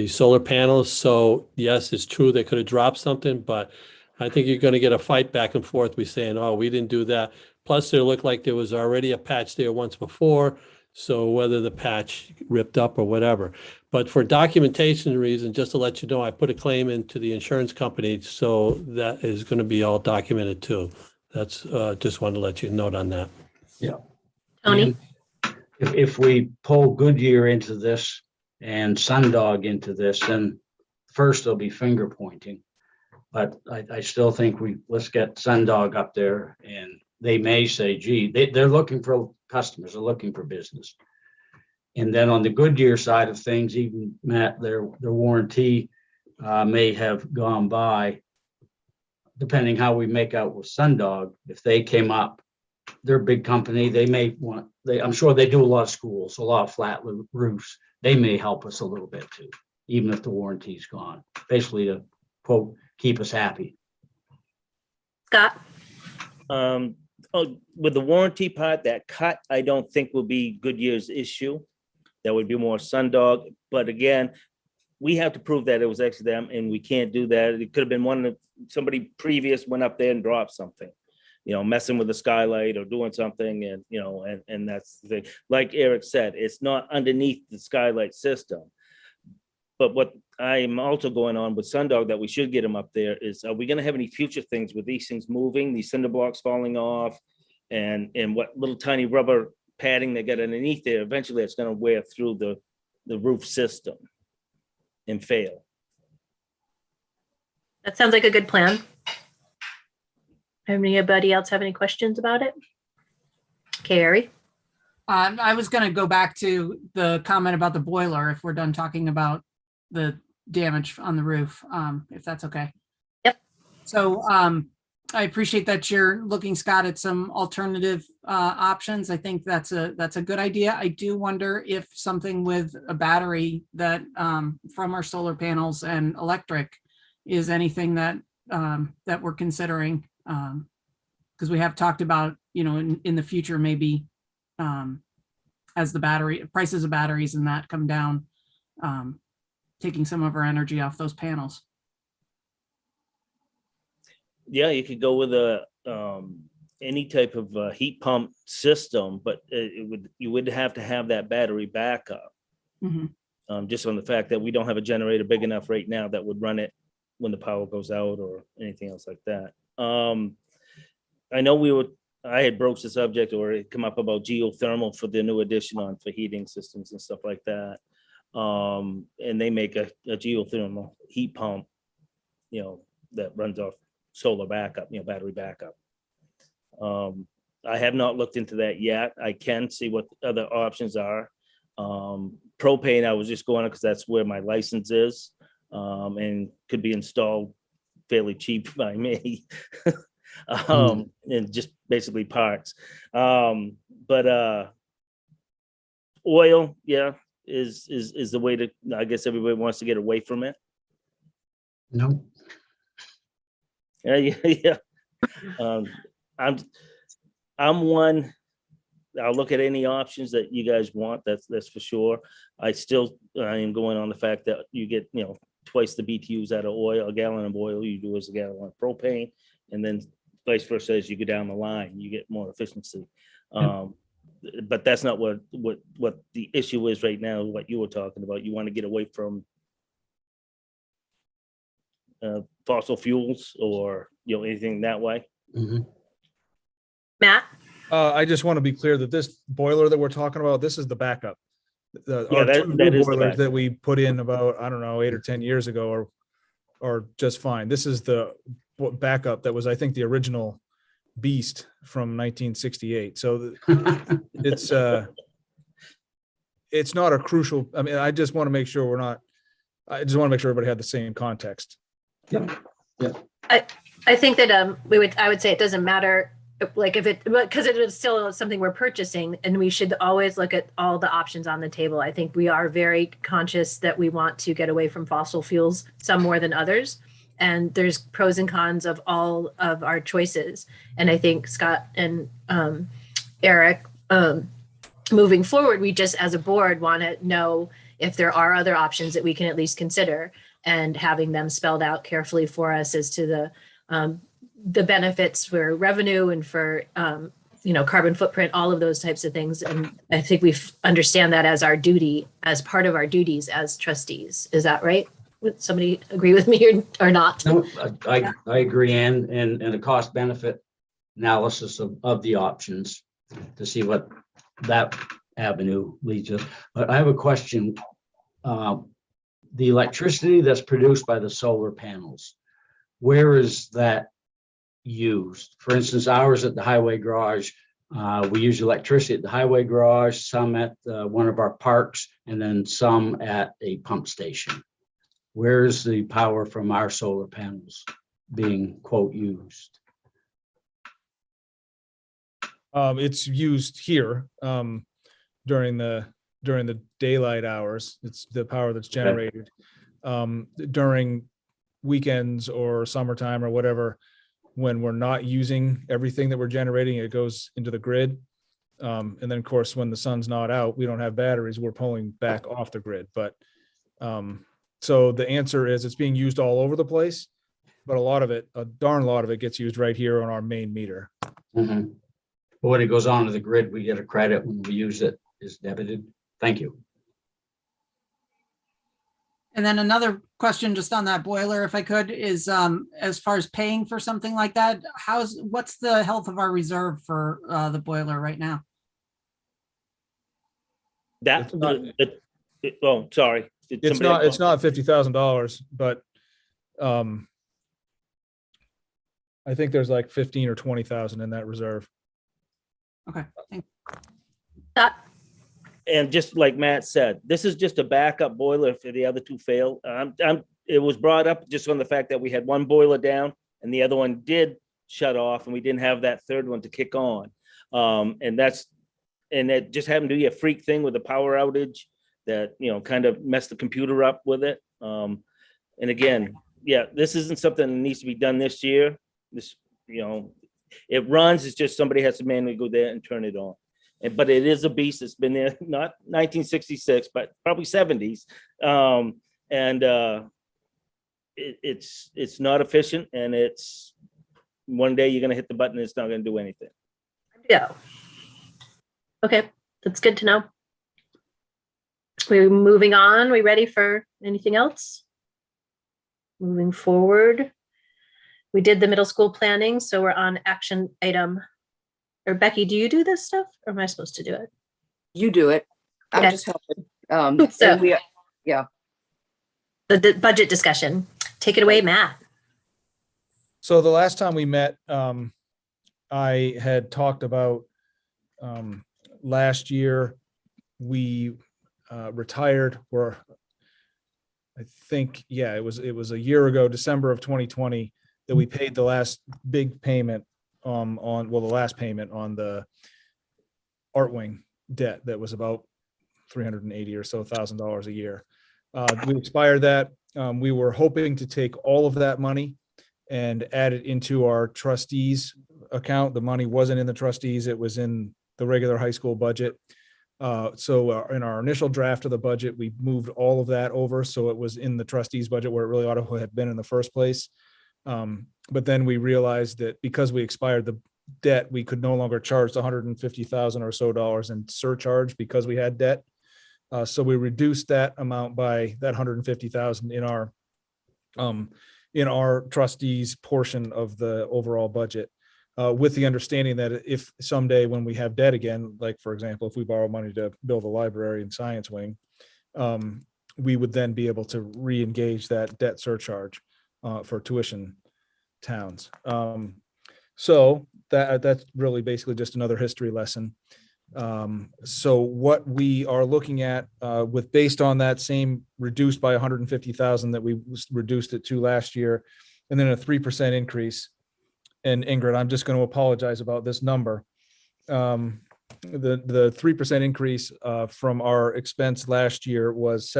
solar panels. So yes, it's true, they could have dropped something, but I think you're going to get a fight back and forth. We saying, oh, we didn't do that. Plus, there looked like there was already a patch there once before. So whether the patch ripped up or whatever. But for documentation reasons, just to let you know, I put a claim into the insurance company. So that is going to be all documented too. That's just wanted to let you note on that.
Yeah.
Tony?
If we pull Goodyear into this and Sundog into this, then first there'll be finger pointing. But I still think let's get Sundog up there, and they may say, gee, they're looking for customers, they're looking for business. And then on the Goodyear side of things, even Matt, their warranty may have gone by, depending how we make out with Sundog. If they came up, they're a big company, they may want, I'm sure they do a lot of schools, a lot of flat roofs. They may help us a little bit too, even if the warranty's gone, basically to quote, keep us happy.
Scott?
With the warranty part, that cut, I don't think will be Goodyear's issue. That would be more Sundog. But again, we have to prove that it was actually them, and we can't do that. It could have been somebody previous went up there and dropped something, messing with the skylight or doing something, and and that's the thing. Like Eric said, it's not underneath the skylight system. But what I'm also going on with Sundog that we should get them up there is, are we going to have any future things with these things moving, these cinder blocks falling off, and what little tiny rubber padding they got underneath there? Eventually, it's going to wear through the roof system and fail.
That sounds like a good plan. Anybody else have any questions about it? Carrie?
I was going to go back to the comment about the boiler if we're done talking about the damage on the roof, if that's okay.
Yep.
So I appreciate that you're looking, Scott, at some alternative options. I think that's a good idea. I do wonder if something with a battery that from our solar panels and electric is anything that that we're considering, because we have talked about, in the future, maybe as the prices of batteries and that come down, taking some of our energy off those panels.
Yeah, you could go with any type of heat pump system, but you would have to have that battery backup.
Mm-hmm.
Just on the fact that we don't have a generator big enough right now that would run it when the power goes out or anything else like that. I know I had broached the subject, or it come up about geothermal for the new addition for heating systems and stuff like that. And they make a geothermal heat pump, that runs off solar backup, battery backup. I have not looked into that yet. I can see what other options are. Propane, I was just going because that's where my license is, and could be installed fairly cheap by me. And just basically parts. But oil, yeah, is the way to, I guess everybody wants to get away from it.
No.
Yeah. I'm one. I'll look at any options that you guys want. That's for sure. I am going on the fact that you get, twice the BTUs out of oil, a gallon of oil you do as a gallon of propane, and then vice versa as you go down the line, you get more efficiency. But that's not what the issue is right now. What you were talking about, you want to get away from fossil fuels or anything that way.
Mm-hmm.
Matt?
I just want to be clear that this boiler that we're talking about, this is the backup.
Yeah,
Our
that
two new
is the
boilers
backup.
that we put in about, 8 or 10 years ago are just fine. This is the backup that was, I think, the original beast from 1968. So it's not a crucial, I just want to make sure everybody had the same context.
Yeah.
I think that I would say it doesn't matter, like because it is still something we're purchasing, and we should always look at all the options on the table. I think we are very conscious that we want to get away from fossil fuels, some more than others. And there's pros and cons of all of our choices. And I think Scott and Eric, moving forward, we just as a board want to know if there are other options that we can at least consider, and having them spelled out carefully for us as to the benefits for revenue and for carbon footprint, all of those types of things. And I think we understand that as our duty, as part of our duties as trustees. Is that right? Would somebody agree with me or not?
No, I agree, and a cost benefit analysis of the options to see what that avenue leads to. But I have a question. The electricity that's produced by the solar panels, where is that used? For instance, ours at the highway garage, we use electricity at the highway garage, some at one of our parks, and then some at a pump station. Where's the power from our solar panels being, quote, used?
It's used here during the daylight hours. It's the power that's generated. During weekends or summertime or whatever, when we're not using everything that we're generating, it goes into the grid. And then, of course, when the sun's not out, we don't have batteries, we're pulling back off the grid. But so the answer is it's being used all over the place, but a darn lot of it gets used right here on our main meter.
Mm-hmm. But when it goes onto the grid, we get a credit when we use it, is debited. Thank you.
And then another question just on that boiler, if I could, is as far as paying for something like that, what's the health of our reserve for the boiler right now?
That, oh, sorry.
It's not $50,000, but I think there's like 15 or 20,000 in that reserve.
Okay, thank
you.
And just like Matt said, this is just a backup boiler if the other two fail. It was brought up just on the fact that we had one boiler down and the other one did shut off and we didn't have that third one to kick on. And it just happened to be a freak thing with a power outage that, kind of messed the computer up with it. And again, yeah, this isn't something that needs to be done this year. This, it runs, it's just somebody has to manually go there and turn it on. But it is a beast. It's been there, not 1966, but probably 70s. It's not efficient, and it's one day you're going to hit the button and it's not going to do anything.
Yeah. Okay, that's good to know. We're moving on. We ready for anything else? Moving forward. We did the middle school planning, so we're on action item. Or Becky, do you do this stuff, or am I supposed to do it?
You do it. I'm
Okay.
just helping.
So-
Yeah.
The budget discussion. Take it away, Matt.
So the last time we met, I had talked about last year we retired, or I think, yeah, it was a year ago, December of 2020, that we paid the last big payment the last payment on the art wing debt that was about $380,000 or so a year. We expired that. We were hoping to take all of that money and add it into our trustees account. The money wasn't in the trustees, it was in the regular high school budget. So in our initial draft of the budget, we moved all of that over, so it was in the trustees budget where it really ought to have been in the first place. But then we realized that because we expired the debt, we could no longer charge the $150,000 or so in surcharge because we had debt. So we reduced that amount by that $150,000 in our trustees portion of the overall budget, with the understanding that if someday when we have debt again, like for example, if we borrow money to build a library and science wing, we would then be able to re-engage that debt surcharge for tuition towns. So that's really basically just another history lesson. So what we are looking at based on that same reduced by 150,000 that we reduced it to last year, and then a 3% increase. And Ingrid, I'm just going to apologize about this number. The 3% increase from our expense last year was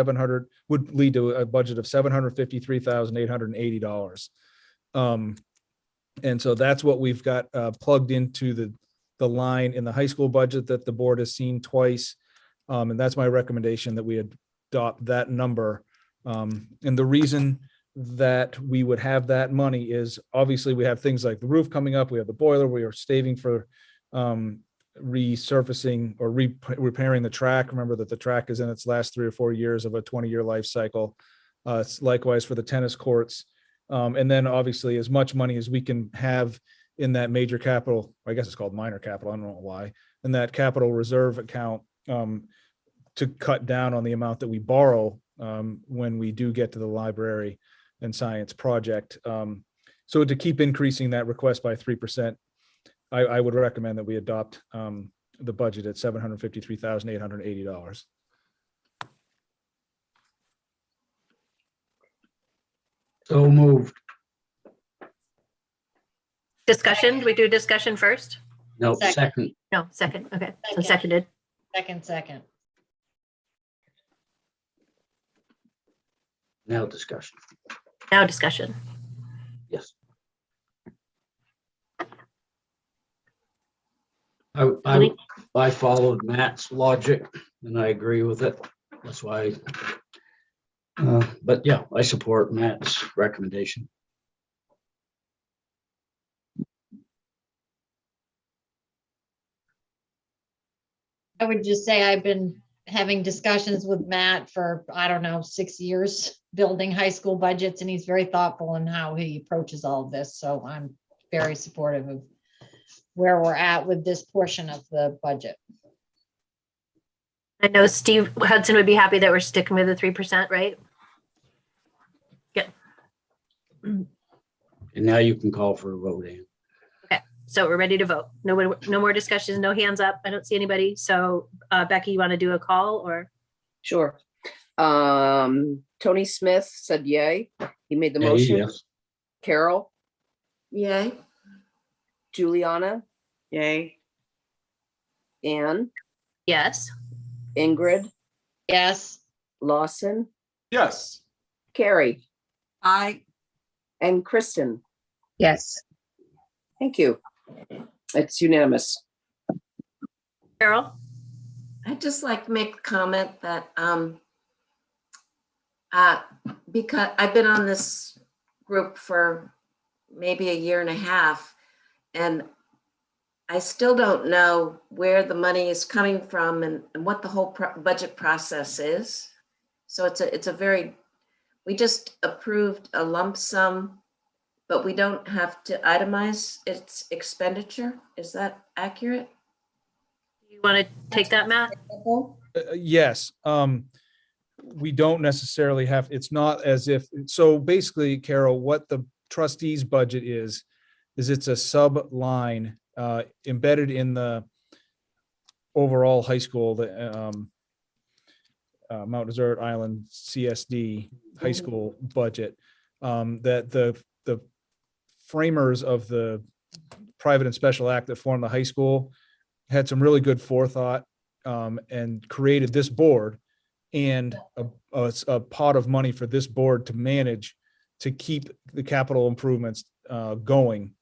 would lead to a budget of $753,880. And so that's what we've got plugged into the line in the high school budget that the board has seen twice. And that's my recommendation, that we adopt that number. And the reason that we would have that money is obviously we have things like the roof coming up, we have the boiler, we are saving for resurfacing or repairing the track. Remember that the track is in its last 3 or 4 years of a 20-year life cycle. It's likewise for the tennis courts. And then obviously as much money as we can have in that major capital, I guess it's called minor capital, I don't know why, in that capital reserve account, to cut down on the amount that we borrow when we do get to the library and science project. So to keep increasing that request by 3%, I would recommend that we adopt the budget at $753,880.
So moved.
Discussion, do we do discussion first?
No,
Second.
second.
No, second, okay, so
Second.
seconded.
Second.
Now discussion.
Now discussion.
Yes. I followed Matt's logic and I agree with it. That's why. But yeah, I support Matt's recommendation.
I would just say I've been having discussions with Matt for, I don't know, 6 years, building high school budgets, and he's very thoughtful in how he approaches all of this. So I'm very supportive of where we're at with this portion of the budget.
I know Steve Hudson would be happy that we're sticking with the 3%, right? Good.
And now you can call for a vote, Ann.
Okay, so we're ready to vote. No more discussions, no hands up. I don't see anybody. So Becky, you want to do a call or?
Sure. Tony Smith said yay. He made the
Yeah,
motion.
yes.
Carol,
Yay.
Juliana,
Yay.
Ann,
Yes.
Ingrid,
Yes,
Lawson,
Yes.
Carrie,
I,
and Kristen.
Yes.
Thank you. It's unanimous.
Carol?
I'd just like to make a comment that because I've been on this group for maybe a year and a half, and I still don't know where the money is coming from and what the whole budget process is. So it's a very, we just approved a lump sum, but we don't have to itemize its expenditure. Is that accurate?
You want to take that, Matt?
Yes. We don't necessarily have, it's not as if, so basically, Carol, what the trustees budget is it's a sub line embedded in the overall high school, the Mount Desert Island CSD high school budget, that the framers of the private and special act that formed the high school had some really good forethought and created this board and a pot of money for this board to manage to keep the capital improvements going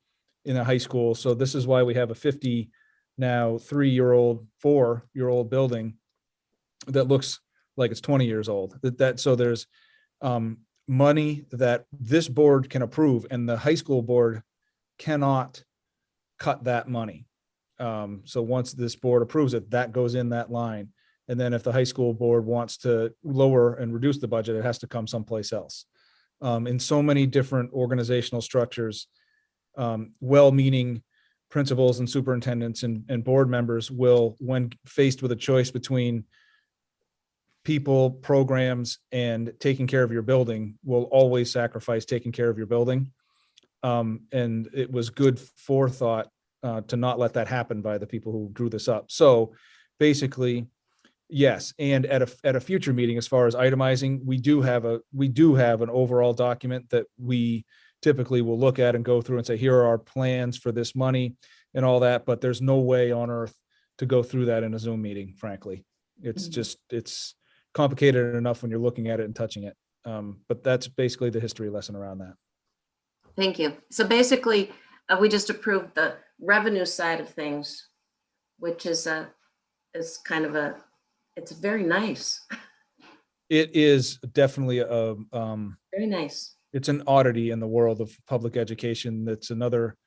in a high school. So this is why we have a 4-year-old building that looks like it's 20 years old. So there's money that this board can approve and the high school board cannot cut that money. So once this board approves it, that goes in that line. And then if the high school board wants to lower and reduce the budget, it has to come someplace else. In so many different organizational structures, well-meaning principals and superintendents and board members will, when faced with a choice between people, programs, and taking care of your building, will always sacrifice taking care of your building. And it was good forethought to not let that happen by the people who drew this up. So basically, yes. And at a future meeting, as far as itemizing, we do have an overall document that we typically will look at and go through and say, here are our plans for this money and all that. But there's no way on earth to go through that in a Zoom meeting, frankly. It's just, it's complicated enough when you're looking at it and touching it. But that's basically the history lesson around that.
Thank you. So basically, we just approved the revenue side of things, which is kind of it's very nice.
It is definitely
Very nice.
it's an oddity in the world of public education. That's another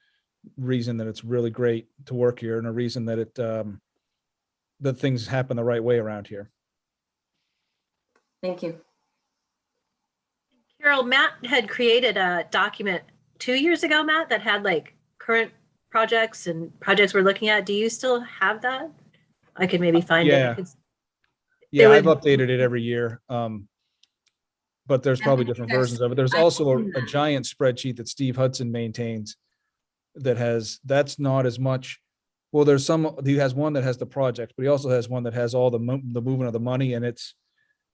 reason that it's really great to work here and a reason that that things happen the right way around here.
Thank you.
Carol, Matt had created a document 2 years ago, Matt, that had like current projects and projects we're looking at. Do you still have that? I could maybe find
Yeah.
it.
Yeah, I've
would-
updated it every year. But there's probably different versions of it. There's also a giant spreadsheet that Steve Hudson maintains that's not as much. Well, he has one that has the project, but he also has one that has all the movement of the money, and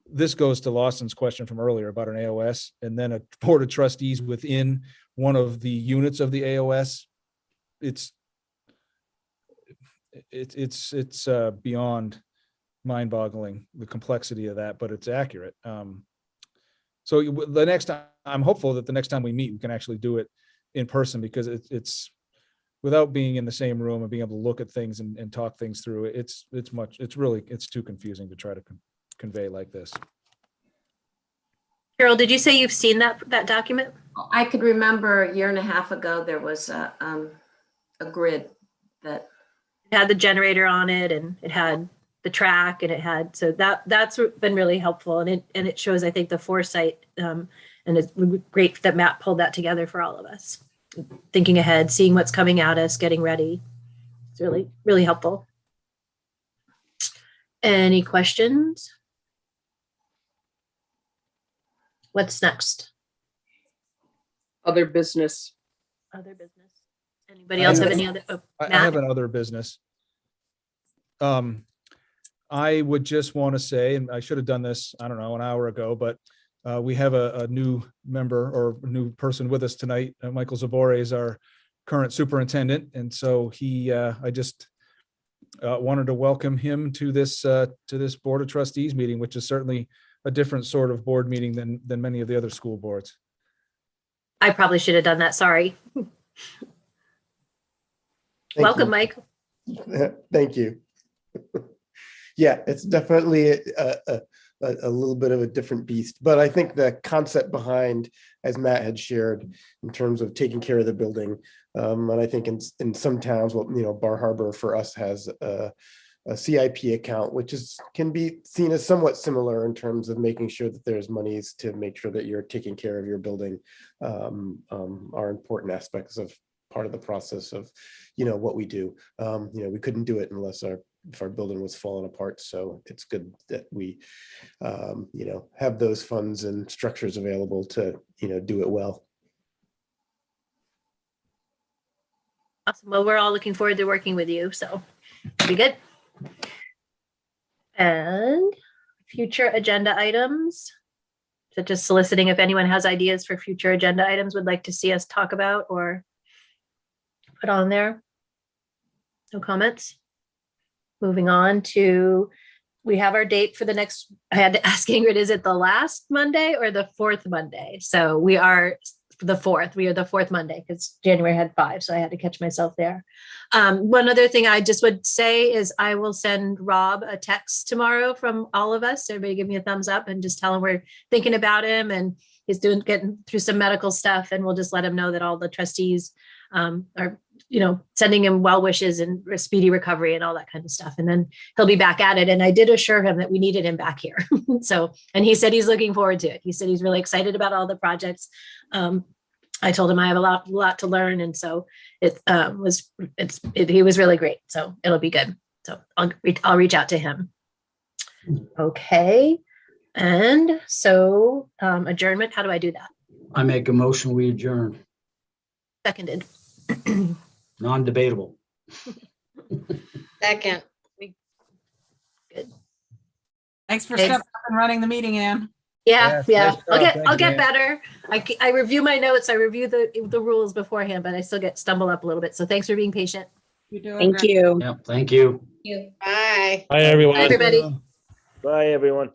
this goes to Lawson's question from earlier about an AOS and then a board of trustees within one of the units of the AOS. It's beyond mind-boggling, the complexity of that, but it's accurate. So the next time, I'm hopeful that the next time we meet, we can actually do it in person, because it's without being in the same room and being able to look at things and talk things through. It's too confusing to try to convey like this.
Carol, did you say you've seen that document?
I could remember a year and a half ago, there was a grid that
It had the generator on it, and it had the track, and it had, so that's been really helpful, and it shows, I think, the foresight, and it's great that Matt pulled that together for all of us, thinking ahead, seeing what's coming at us, getting ready. It's really, really helpful. Any questions? What's next?
Other business.
Other business. Anybody else have any other? Oh,
I
Matt?
have another business. I would just want to say, and I should have done this, I don't know, an hour ago, but we have a new member or a new person with us tonight. Michael Zabore is our current superintendent. And so I just wanted to welcome him to this Board of Trustees meeting, which is certainly a different sort of board meeting than many of the other school boards.
I probably should have done that. Sorry. Welcome, Mike.
Thank you. Yeah, it's definitely a little bit of a different beast, but I think the concept behind, as Matt had shared, in terms of taking care of the building, and I think in some towns, Bar Harbor for us has a CIP account, which can be seen as somewhat similar in terms of making sure that there's monies to make sure that you're taking care of your building, are important aspects of part of the process of, what we do. We couldn't do it if our building was falling apart. So it's good that we, have those funds and structures available to, do it well.
Awesome. Well, we're all looking forward to working with you, so it'll be good. And future agenda items, such as soliciting if anyone has ideas for future agenda items would like to see us talk about or put on there. No comments. Moving on to, we have our date for the next, I had to ask Ingrid, is it the last Monday or the fourth Monday? So we are the fourth. We are the fourth Monday because January had 5, so I had to catch myself there. One other thing I just would say is I will send Rob a text tomorrow from all of us. Everybody give me a thumbs up and just tell him we're thinking about him, and he's getting through some medical stuff, and we'll just let him know that all the trustees are, sending him well wishes and a speedy recovery and all that kind of stuff. And then he'll be back at it. And I did assure him that we needed him back here. And he said he's looking forward to it. He said he's really excited about all the projects. I told him I have a lot to learn. And so he was really great. So it'll be good. So I'll reach out to him. Okay. And so adjournment, how do I do that?
I make a motion, we adjourn.
Seconded.
Non-debatable.
Second.
Good.
Thanks for stepping up and running the meeting, Ann.
Yeah.
Nice job.
I'll get
Ann.
better. I review my notes. I review the rules beforehand, but I still stumble up a little bit. So thanks for being patient.
You're doing
Thank
great.
you.
Yep, thank you.
Bye.
Bye, everyone.
Bye, everybody.
Bye, everyone.